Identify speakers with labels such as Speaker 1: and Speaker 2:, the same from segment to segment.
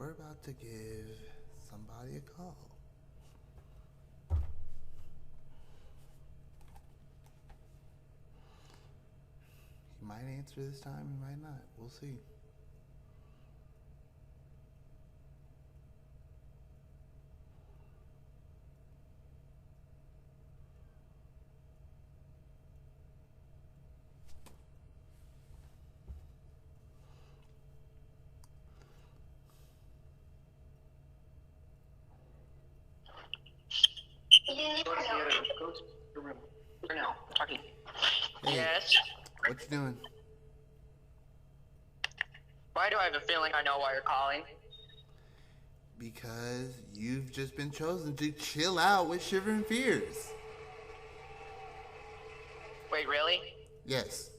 Speaker 1: we're about to give somebody a call. He might answer this time, he might not. We'll see.
Speaker 2: Go to your room. For now. I'm talking.
Speaker 1: Hey,
Speaker 2: Yes.
Speaker 1: what you doing?
Speaker 2: Why do I have a feeling I know why you're calling?
Speaker 1: Because you've just been chosen to chill out with Shivering Fears.
Speaker 2: Wait, really?
Speaker 1: Yes.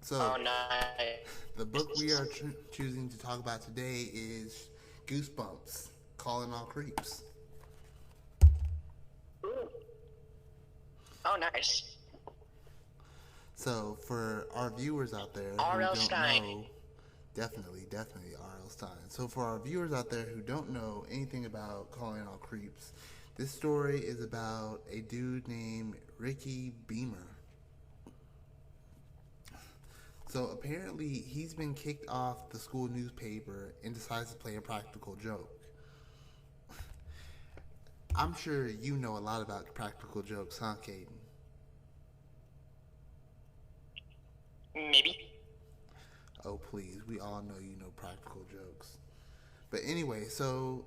Speaker 1: So,
Speaker 2: Oh, nice.
Speaker 1: the book we are choosing to talk about today is Goosebumps, Calling All Creeps.
Speaker 2: Ooh. Oh, nice.
Speaker 1: So, for our viewers out there who
Speaker 2: R.L.
Speaker 1: don't
Speaker 2: Stine.
Speaker 1: know, definitely R.L. Stine. So, for our viewers out there who don't know anything about Calling All Creeps, this story is about a dude named Ricky Beamer. So, apparently, he's been kicked off the school newspaper and decides to play a practical joke. I'm sure you know a lot about practical jokes, huh, Caden?
Speaker 2: Maybe.
Speaker 1: Oh, please. We all know you know practical jokes. But anyway, so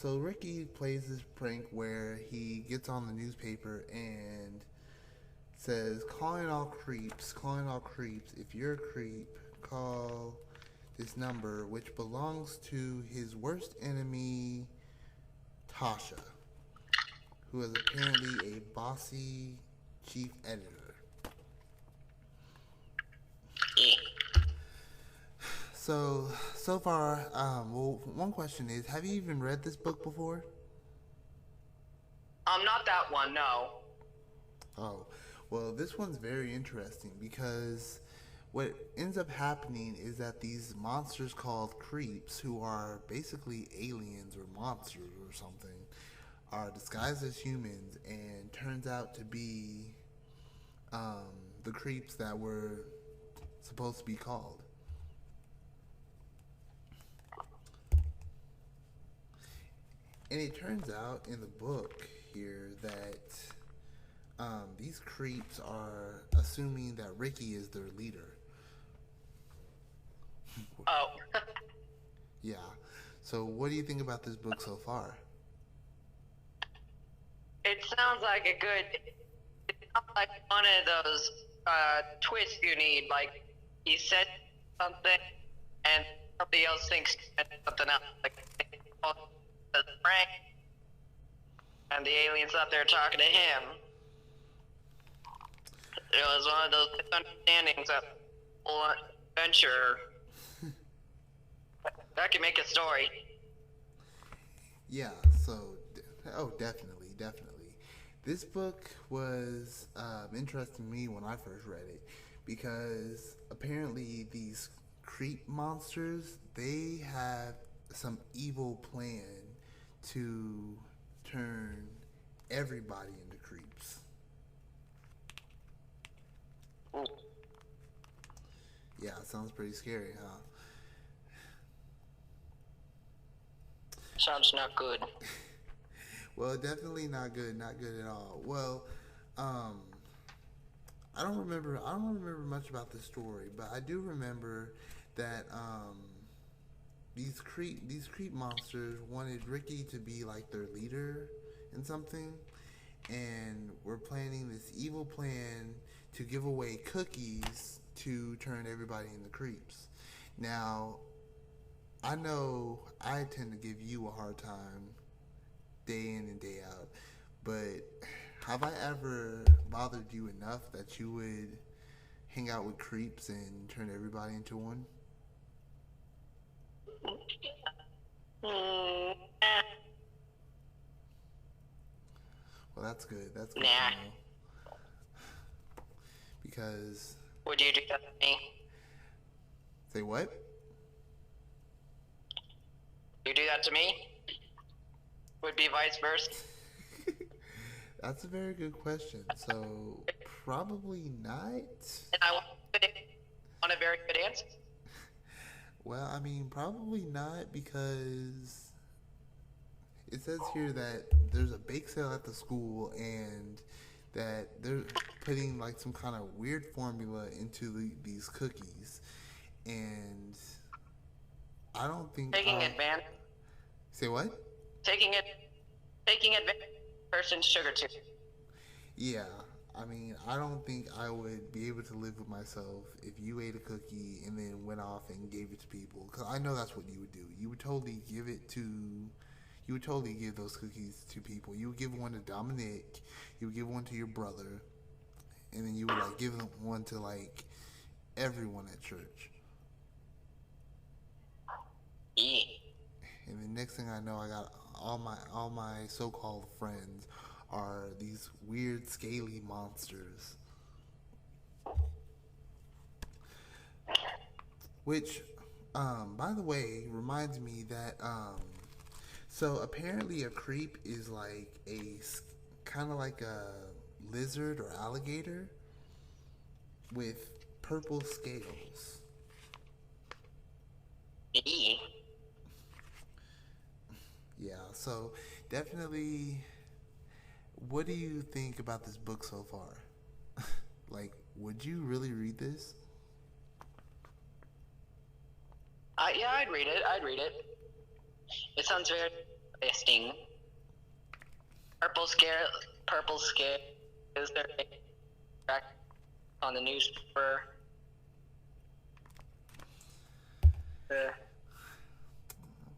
Speaker 1: Ricky plays this prank where he gets on the newspaper and says, calling all creeps, if you're a creep, call this number, which belongs to his worst enemy, Tasha, who is apparently a bossy chief editor. So far, well, one question is, have you even read this book before?
Speaker 2: Not that one, no.
Speaker 1: Oh, well, this one's very interesting because what ends up happening is that these monsters called creeps, who are basically aliens or monsters or something, are disguised as humans and turns out to be the creeps that were supposed to be called. And it turns out in the book here that these creeps are assuming that Ricky is their leader.
Speaker 2: Oh.
Speaker 1: Yeah. So what do you think about this book so far?
Speaker 2: It sounds like it sounds like one of those twists you need. Like, he said something and somebody else thinks something else. Like, the prank, and the aliens out there talking to him. It was one of those misunderstandings of adventure. That could make a story.
Speaker 1: Yeah, so, definitely. This book was interesting to me when I first read it because apparently these creep monsters, they have some evil plan to turn everybody into creeps.
Speaker 2: Ooh.
Speaker 1: Yeah, it sounds pretty scary, huh?
Speaker 2: Sounds not good.
Speaker 1: Well, definitely not good at all. Well, I don't remember much about this story, but I do remember that these creep monsters wanted Ricky to be like their leader in something, and were planning this evil plan to give away cookies to turn everybody into creeps. Now, I know I tend to give you a hard time day in and day out, but have I ever bothered you enough that you would hang out with creeps and turn everybody into one? Well, that's good. That's good
Speaker 2: Nah.
Speaker 1: to know. Because...
Speaker 2: Would you do that to me?
Speaker 1: Say what?
Speaker 2: You do that to me? Would be vice versa.
Speaker 1: That's a very good question. So probably not.
Speaker 2: And I want a very good answer.
Speaker 1: Well, I mean, probably not because it says here that there's a bake sale at the school and that they're putting like some kind of weird formula into these cookies, and I don't think
Speaker 2: Taking advantage.
Speaker 1: Say what?
Speaker 2: Taking advantage of person's sugar too.
Speaker 1: Yeah, I mean, I don't think I would be able to live with myself if you ate a cookie and then went off and gave it to people. Because I know that's what you would do. You would totally give it to. You would totally give those cookies to people. You would give one to Dominic. You would give one to your brother, and then you would like give one to like everyone at church.
Speaker 2: Yeah.
Speaker 1: And the next thing I know, I got all my so-called friends are these weird scaly monsters. Which, by the way, reminds me that so apparently a creep is like a kind of like a lizard or alligator with purple scales.
Speaker 2: Yeah.
Speaker 1: Yeah, so definitely, what do you think about this book so far? Like, would you really read this?
Speaker 2: Yeah, I'd read it. It sounds very interesting. Purple scare. Is there back on the newspaper?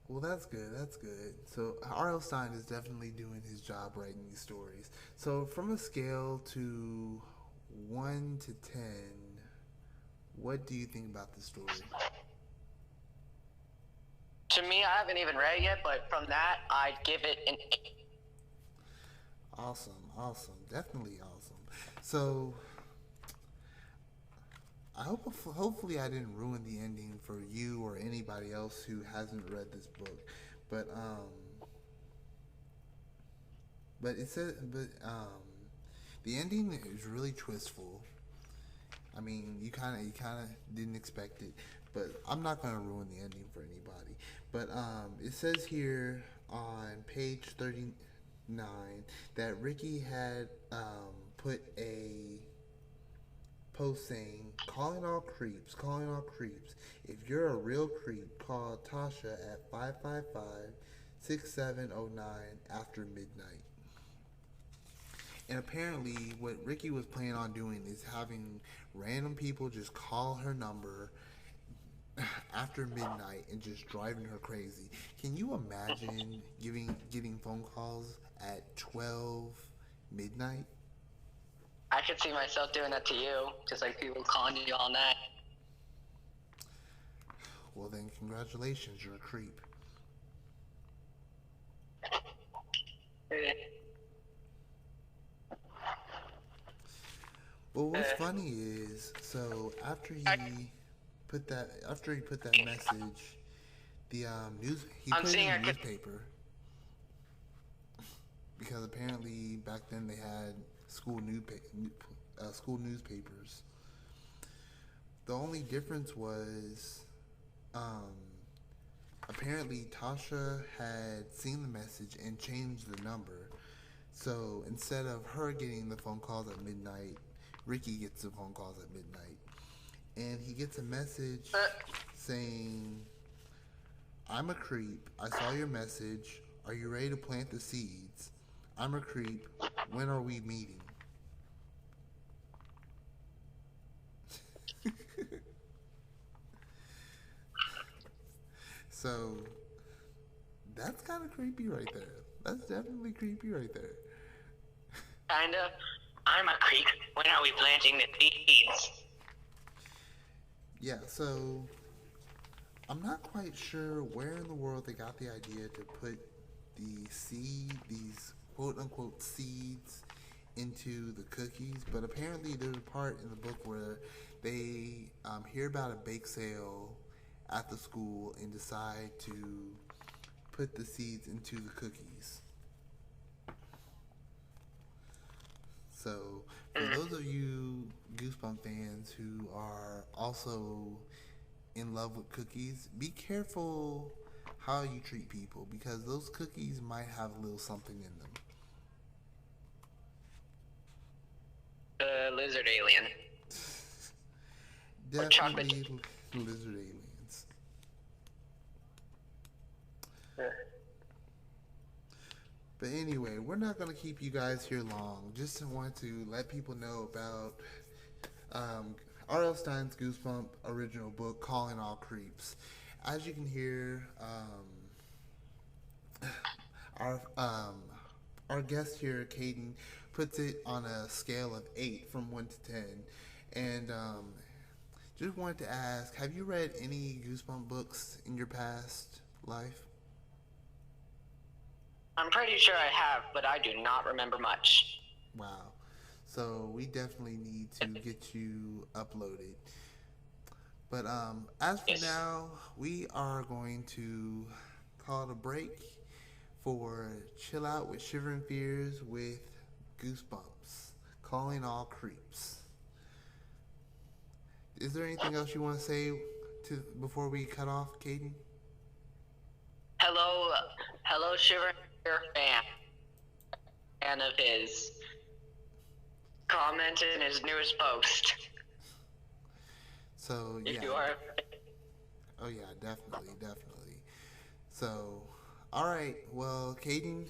Speaker 1: Well, that's good. That's good. So R.L. Stine is definitely doing his job writing these stories. So from a scale to 1 to 10, what do you think about the story?
Speaker 2: To me, I haven't even read it yet, but from that, I'd give it an 8.
Speaker 1: Awesome. Awesome. Definitely awesome. So hopefully I didn't ruin the ending for you or anybody else who hasn't read this book. But it said the ending is really twistful. I mean, you kind of didn't expect it, but I'm not going to ruin the ending for anybody. But it says here on page 39 that Ricky had put a post saying, calling all creeps. If you're a real creep, call Tasha at 555-6709 after midnight. And apparently what Ricky was planning on doing is having random people just call her number after midnight and just driving her crazy. Can you imagine getting phone calls at 12 midnight?
Speaker 2: I could see myself doing that to you, just like people calling you all night.
Speaker 1: Well then, congratulations, you're a creep. Well, what's funny is, so after he put that message, he put it in the newspaper because apparently back then they had school newspapers. The only difference was, apparently Tasha had seen the message and changed the number. So instead of her getting the phone calls at midnight, Ricky gets the phone calls at midnight. And he gets a message saying, I'm a creep. I saw your message. Are you ready to plant the seeds? I'm a creep. When are we meeting? So that's kind of creepy right there. That's definitely creepy right there.
Speaker 2: Kinda. I'm a creep. When are we planting the seeds?
Speaker 1: Yeah, so I'm not quite sure where in the world they got the idea to put these quote unquote seeds into the cookies, but apparently there's a part in the book where they hear about a bake sale at the school and decide to put the seeds into the cookies. So, for those of you Goosebump fans who are also in love with cookies, be careful how you treat people because those cookies might have a little something in them.
Speaker 2: Lizard alien.
Speaker 1: Definitely lizard aliens. But anyway, we're not going to keep you guys here long. Just want to let people know about R.L. Stine's Goosebump original book, Calling All Creeps. As you can hear, our our guest here, Caden, puts it on a scale of 8 from 1 to 10. And just wanted to ask, have you read any Goosebump books in your past life?
Speaker 2: I'm pretty sure I have, but I do not remember much.
Speaker 1: Wow. So we definitely need to get you uploaded. But as for now, we are going to call it a break for Chill Out with Shivering Fears with Goosebumps, Calling All Creeps. Is there anything else you want to say before we cut off, Caden?
Speaker 2: Hello, Shivering Fear fan of his. Comment in his newest post.
Speaker 1: So yeah.
Speaker 2: If you are.
Speaker 1: Oh yeah, definitely. So, all right. Well, Caden,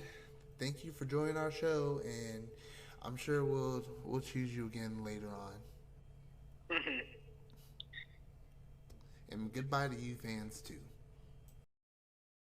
Speaker 1: thank you for joining our show, and I'm sure we'll choose you again later on. And goodbye to you fans too.